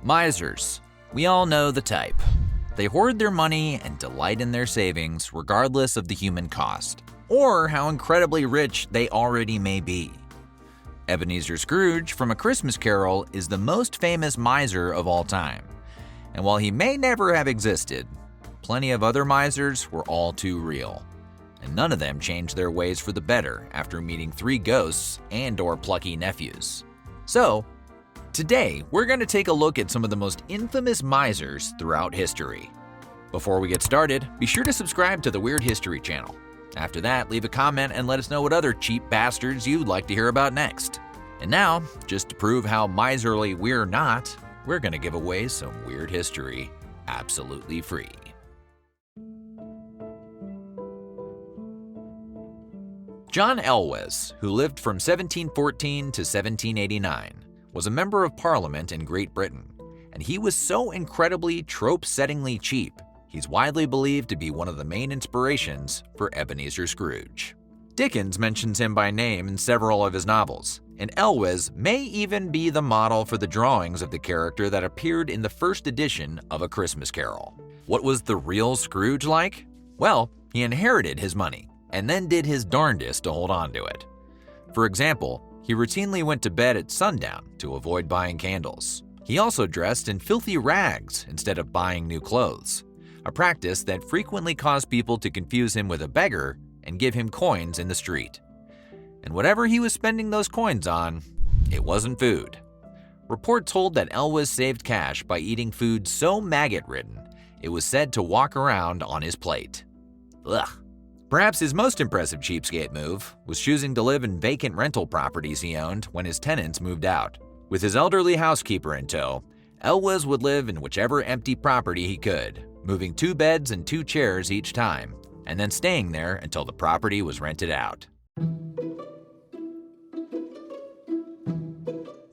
Misers. We all know the type. They hoard their money and delight in their savings regardless of the human cost, or how incredibly rich they already may be. Ebenezer Scrooge from A Christmas Carol is the most famous miser of all time. And while he may never have existed, plenty of other misers were all too real. And none of them changed their ways for the better after meeting 3 ghosts and/or plucky nephews. So, today we're going to take a look at some of the most infamous misers throughout history. Before we get started, be sure to subscribe to the Weird History channel. After that, leave a comment and let us know what other cheap bastards you'd like to hear about next. And now, just to prove how miserly we're not, we're going to give away some weird history absolutely free. John Elwes, who lived from 1714 to 1789, was a member of Parliament in Great Britain, and he was so incredibly trope-settingly cheap, he's widely believed to be one of the main inspirations for Ebenezer Scrooge. Dickens mentions him by name in several of his novels, and Elwes may even be the model for the drawings of the character that appeared in the first edition of A Christmas Carol. What was the real Scrooge like? Well, he inherited his money, and then did his darndest to hold on to it. For example, he routinely went to bed at sundown to avoid buying candles. He also dressed in filthy rags instead of buying new clothes, a practice that frequently caused people to confuse him with a beggar and give him coins in the street. And whatever he was spending those coins on, it wasn't food. Report told that Elwes saved cash by eating food so maggot-ridden, it was said to walk around on his plate. Ugh. Perhaps his most impressive cheapskate move was choosing to live in vacant rental properties he owned when his tenants moved out. With his elderly housekeeper in tow, Elwes would live in whichever empty property he could, moving 2 beds and 2 chairs each time, and then staying there until the property was rented out.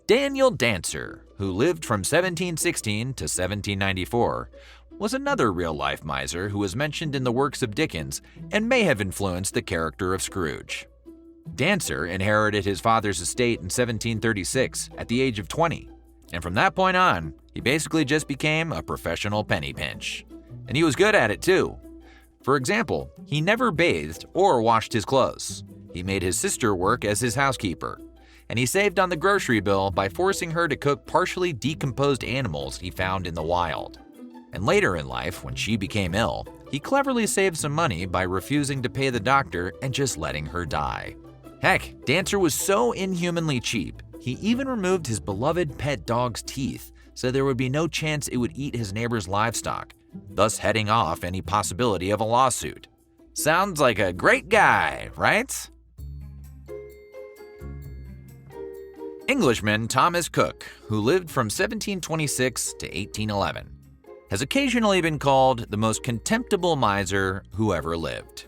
Daniel Dancer, who lived from 1716 to 1794, was another real-life miser who was mentioned in the works of Dickens and may have influenced the character of Scrooge. Dancer inherited his father's estate in 1736 at the age of 20, and from that point on, he basically just became a professional penny pinch. And he was good at it too. For example, he never bathed or washed his clothes. He made his sister work as his housekeeper, and he saved on the grocery bill by forcing her to cook partially decomposed animals he found in the wild. And later in life, when she became ill, he cleverly saved some money by refusing to pay the doctor and just letting her die. Heck, Dancer was so inhumanly cheap, he even removed his beloved pet dog's teeth so there would be no chance it would eat his neighbor's livestock, thus heading off any possibility of a lawsuit. Sounds like a great guy, right? Englishman Thomas Cook, who lived from 1726 to 1811, has occasionally been called the most contemptible miser who ever lived.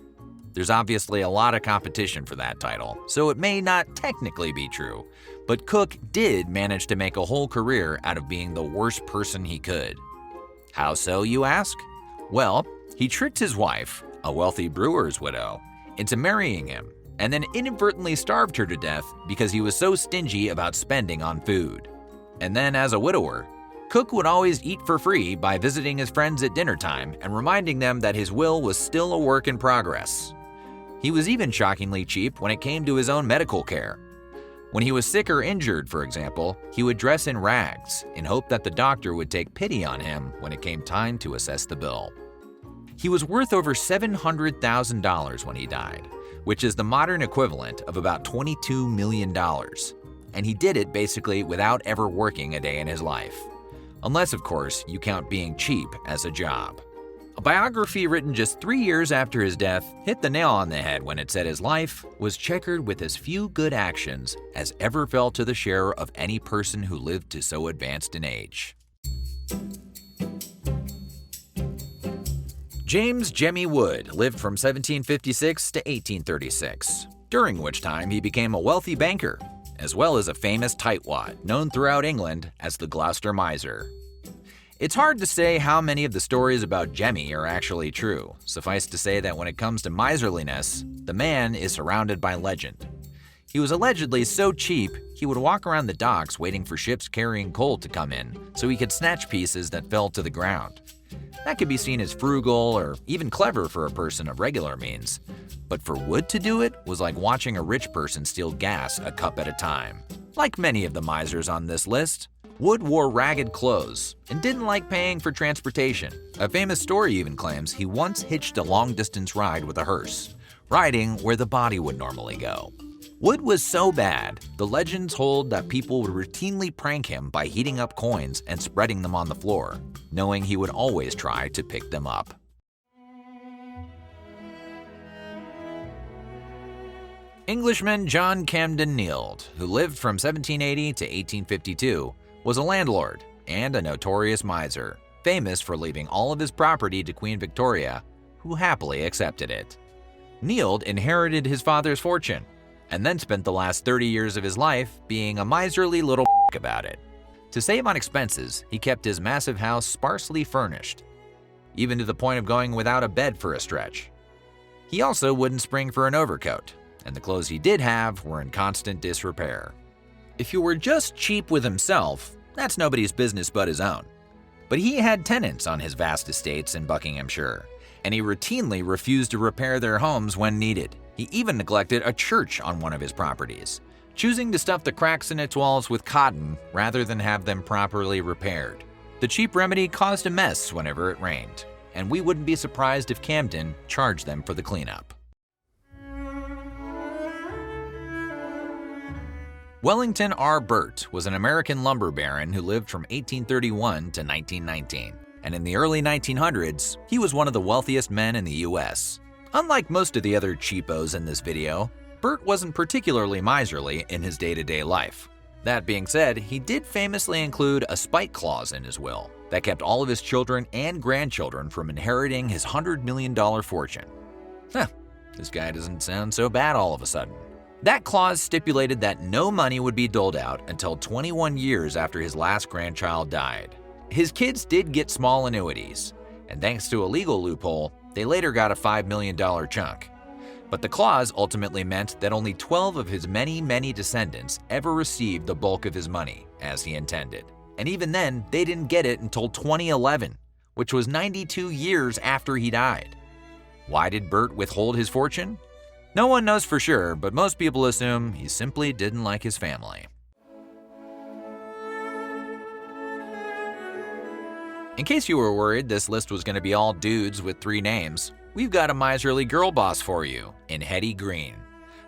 There's obviously a lot of competition for that title, so it may not technically be true, but Cook did manage to make a whole career out of being the worst person he could. How so, you ask? Well, he tricked his wife, a wealthy brewer's widow, into marrying him, and then inadvertently starved her to death because he was so stingy about spending on food. And then as a widower, Cook would always eat for free by visiting his friends at dinner time and reminding them that his will was still a work in progress. He was even shockingly cheap when it came to his own medical care. When he was sick or injured, for example, he would dress in rags in hope that the doctor would take pity on him when it came time to assess the bill. He was worth over $700,000 when he died, which is the modern equivalent of about $22 million. And he did it basically without ever working a day in his life. Unless, of course, you count being cheap as a job. A biography written just 3 years after his death hit the nail on the head when it said his life was checkered with as few good actions as ever fell to the share of any person who lived to so advanced an age. James Jemmy Wood lived from 1756 to 1836, during which time he became a wealthy banker, as well as a famous tightwad known throughout England as the Gloucester Miser. It's hard to say how many of the stories about Jemmy are actually true. Suffice to say that when it comes to miserliness, the man is surrounded by legend. He was allegedly so cheap, he would walk around the docks waiting for ships carrying coal to come in so he could snatch pieces that fell to the ground. That could be seen as frugal or even clever for a person of regular means. But for Wood to do it was like watching a rich person steal gas a cup at a time. Like many of the misers on this list, Wood wore ragged clothes and didn't like paying for transportation. A famous story even claims he once hitched a long-distance ride with a hearse, riding where the body would normally go. Wood was so bad, the legends hold that people would routinely prank him by heating up coins and spreading them on the floor, knowing he would always try to pick them up. Englishman John Camden Neild, who lived from 1780 to 1852, was a landlord and a notorious miser, famous for leaving all of his property to Queen Victoria, who happily accepted it. Neild inherited his father's fortune, and then spent the last 30 years of his life being a miserly little about it. To save on expenses, he kept his massive house sparsely furnished, even to the point of going without a bed for a stretch. He also wouldn't spring for an overcoat, and the clothes he did have were in constant disrepair. If he were just cheap with himself, that's nobody's business but his own. But he had tenants on his vast estates in Buckinghamshire, and he routinely refused to repair their homes when needed. He even neglected a church on one of his properties, choosing to stuff the cracks in its walls with cotton rather than have them properly repaired. The cheap remedy caused a mess whenever it rained, and we wouldn't be surprised if Camden charged them for the cleanup. Wellington R. Burt was an American lumber baron who lived from 1831 to 1919, and in the early 1900s, he was one of the wealthiest men in the U.S. Unlike most of the other cheapos in this video, Burt wasn't particularly miserly in his day-to-day life. That being said, he did famously include a spite clause in his will that kept all of his children and grandchildren from inheriting his $100 million fortune. This guy doesn't sound so bad all of a sudden. That clause stipulated that no money would be doled out until 21 years after his last grandchild died. His kids did get small annuities, and thanks to a legal loophole, they later got a $5 million chunk. But the clause ultimately meant that only 12 of his many descendants ever received the bulk of his money, as he intended. And even then, they didn't get it until 2011, which was 92 years after he died. Why did Burt withhold his fortune? No one knows for sure, but most people assume he simply didn't like his family. In case you were worried this list was going to be all dudes with 3 names, we've got a miserly girl boss for you in Hetty Green,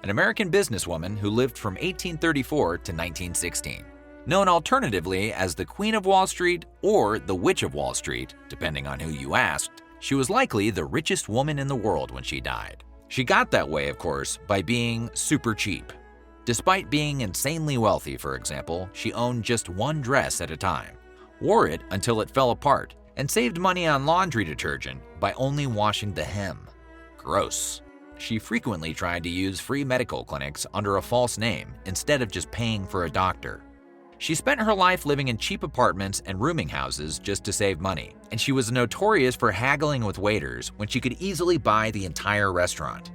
an American businesswoman who lived from 1834 to 1916. Known alternatively as the Queen of Wall Street or the Witch of Wall Street, depending on who you asked, she was likely the richest woman in the world when she died. She got that way, of course, by being super cheap. Despite being insanely wealthy, for example, she owned just one dress at a time, wore it until it fell apart, and saved money on laundry detergent by only washing the hem. Gross. She frequently tried to use free medical clinics under a false name instead of just paying for a doctor. She spent her life living in cheap apartments and rooming houses just to save money, and she was notorious for haggling with waiters when she could easily buy the entire restaurant.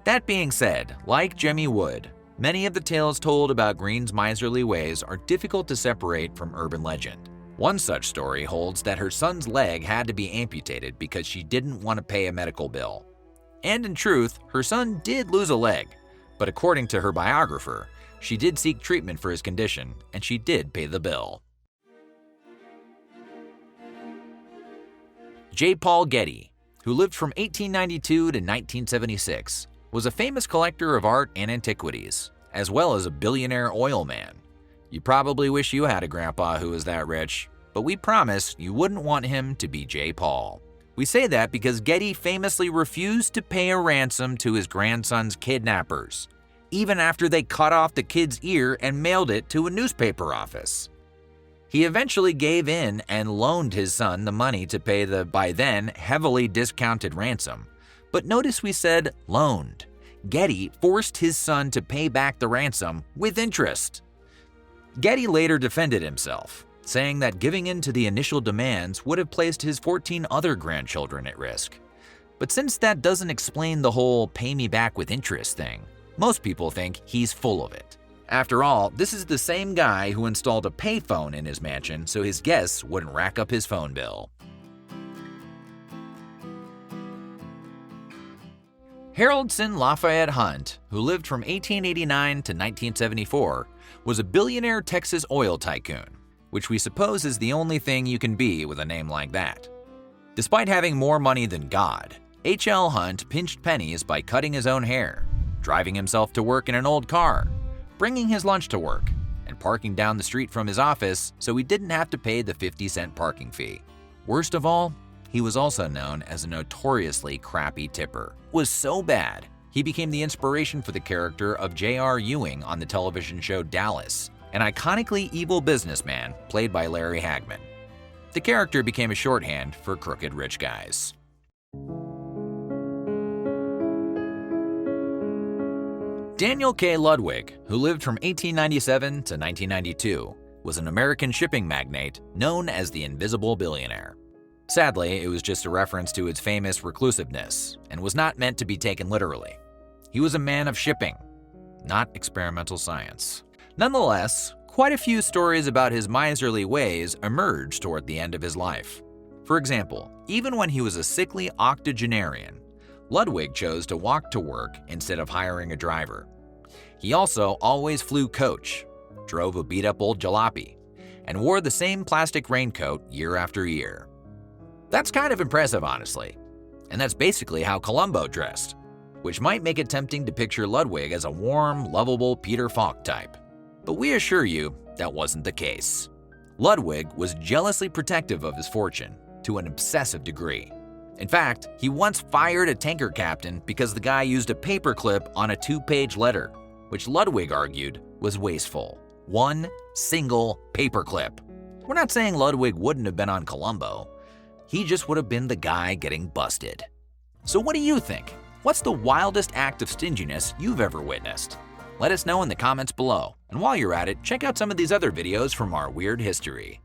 That being said, like Jemmy Wood, many of the tales told about Green's miserly ways are difficult to separate from urban legend. One such story holds that her son's leg had to be amputated because she didn't want to pay a medical bill. And in truth, her son did lose a leg, but according to her biographer, she did seek treatment for his condition, and she did pay the bill. J. Paul Getty, who lived from 1892 to 1976, was a famous collector of art and antiquities, as well as a billionaire oil man. You probably wish you had a grandpa who was that rich, but we promise you wouldn't want him to be J. Paul. We say that because Getty famously refused to pay a ransom to his grandson's kidnappers, even after they cut off the kid's ear and mailed it to a newspaper office. He eventually gave in and loaned his son the money to pay the, by then, heavily discounted ransom. But notice we said loaned. Getty forced his son to pay back the ransom with interest. Getty later defended himself, saying that giving in to the initial demands would have placed his 14 other grandchildren at risk. But since that doesn't explain the whole pay me back with interest thing, Most people think he's full of it. After all, this is the same guy who installed a payphone in his mansion so his guests wouldn't rack up his phone bill. Haroldson Lafayette Hunt, who lived from 1889 to 1974, was a billionaire Texas oil tycoon, which we suppose is the only thing you can be with a name like that. Despite having more money than God, H.L. Hunt pinched pennies by cutting his own hair, driving himself to work in an old car, bringing his lunch to work, and parking down the street from his office so he didn't have to pay the 50-cent parking fee. Worst of all, he was also known as a notoriously crappy tipper. It was so bad, he became the inspiration for the character of J.R. Ewing on the television show Dallas, an iconically evil businessman played by Larry Hagman. The character became a shorthand for crooked rich guys. Daniel K. Ludwig, who lived from 1897 to 1992, was an American shipping magnate known as the Invisible Billionaire. Sadly, it was just a reference to his famous reclusiveness and was not meant to be taken literally. He was a man of shipping, not experimental science. Nonetheless, quite a few stories about his miserly ways emerged toward the end of his life. For example, even when he was a sickly octogenarian, Ludwig chose to walk to work instead of hiring a driver. He also always flew coach, drove a beat-up old jalopy, and wore the same plastic raincoat year after year. That's kind of impressive, honestly. And that's basically how Columbo dressed, which might make it tempting to picture Ludwig as a warm, lovable Peter Falk type. But we assure you that wasn't the case. Ludwig was jealously protective of his fortune to an obsessive degree. In fact, he once fired a tanker captain because the guy used a paperclip on a 2-page letter, which Ludwig argued was wasteful. One single paperclip. We're not saying Ludwig wouldn't have been on Columbo. He just would have been the guy getting busted. So what do you think? What's the wildest act of stinginess you've ever witnessed? Let us know in the comments below. And while you're at it, check out some of these other videos from our weird history.